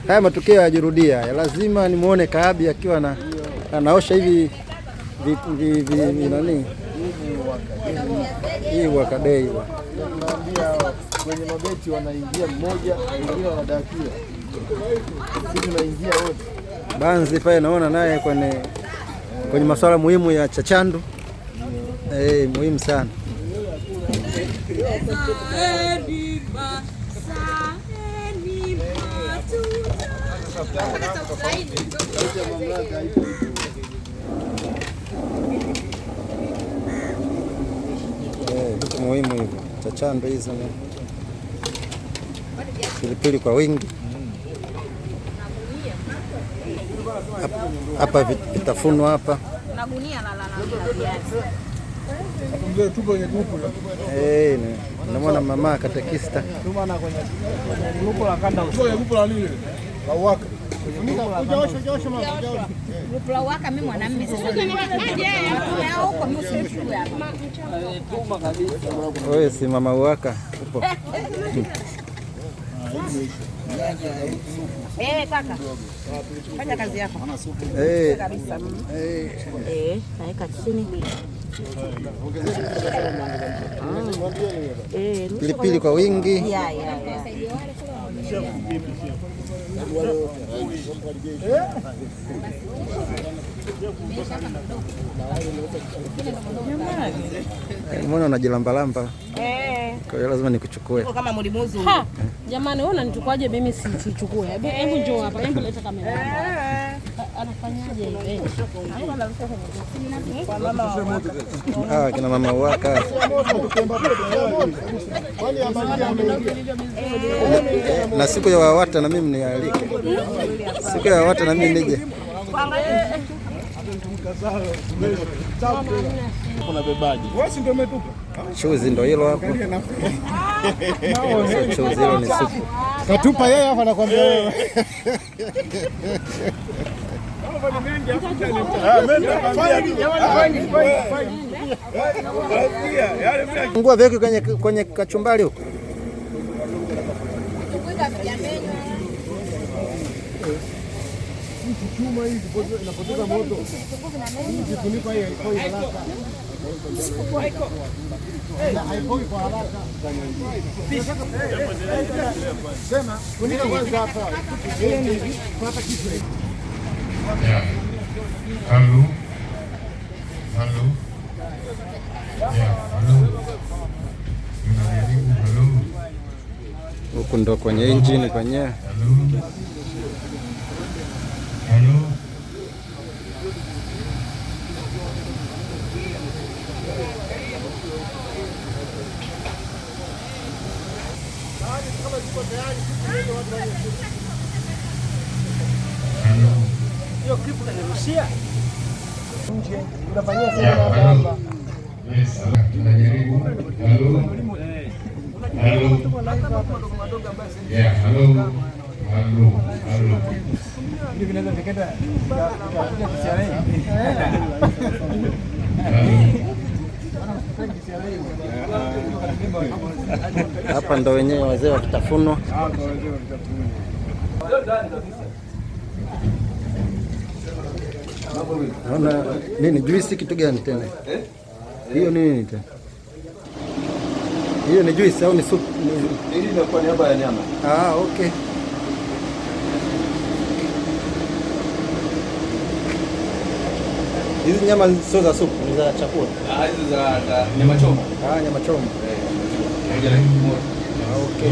Haya matukio yajirudia, lazima nimuone Kahabi akiwa anaosha hivi nani hii wakadei. Naambia kwenye mabeti wanaingia mmoja, wengine wanadakia. Sisi tunaingia wote. Banzi pale naona naye kwenye masuala muhimu ya chachandu. Muhimu sana. Vitu muhimu hivyo, chachando hizo, pilipili kwa wingi hapa, vitafunwa hapa na gunia la viazi. Namwona mama katekista grupo la kanda grupo la lile la waka la waka. Mimi mwanamume sasa huko mimi hapa. Wewe si mama waka upo? Kaka. Fanya kazi yako. Kabisa. Naeka chini. Pilipili kwa wingi. Mbona unajilambalamba? Kwa hiyo lazima nikuchukue. Kama mlimuzu. Jamani, wewe unanichukuaje mimi sichukue? Hebu njoo hapa, hebu leta kamera. Anafanyaje hivi? Kina mama waka. Na siku ya Wawata na mimi nialike. Siku ya Wawata na mimi nije. Kuna bebaji. Wewe si ndio umetupa? Chuzi ndio hilo hapo. Chuzi hilo ni supu. Katupa yeye hapa anakuambia wewe. Ngua veki kwenye kachumbari huko. Chuma hii inapoteza moto. Kifuniko hii haipoi haraka. Haipoi kwa haraka. Sema, funika kwanza hapa. Pata kitu hiki. Halo. Huku ndo kwenye engine kwenye. Hiyo clip kanirushia. Nje unafanyia sana hapa. Yes, tunajaribu. Halo. Yeah, halo. Hivi vinaweza vikenda kisiara. Hapa ndo wenyewe wazee wa kitafunwa. Naona nini juice kitu gani tena? Hiyo nini tena? Hiyo ni juice au ni soup? Hii inakuwa ni hapa ya nyama. Okay. Hizi nyama sio za supu, ni za chakula. Hizi za nyama choma. Nyama choma. Okay.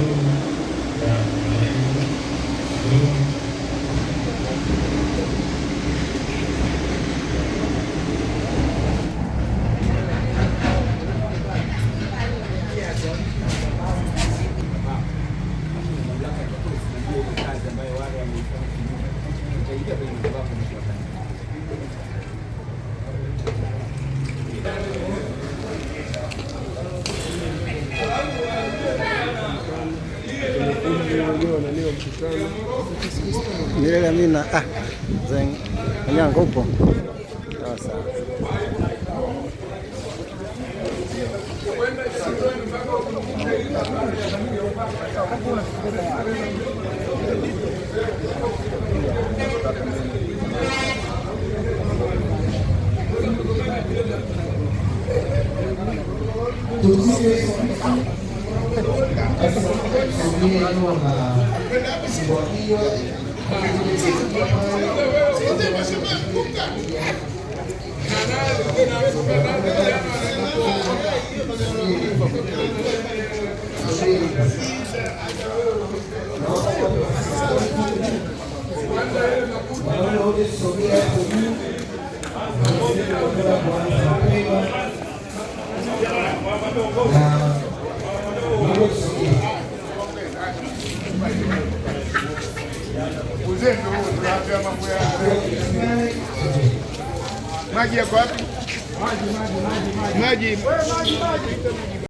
Nile mina zeng nyanga upo. Sawa. Maji yako wapi? Maji.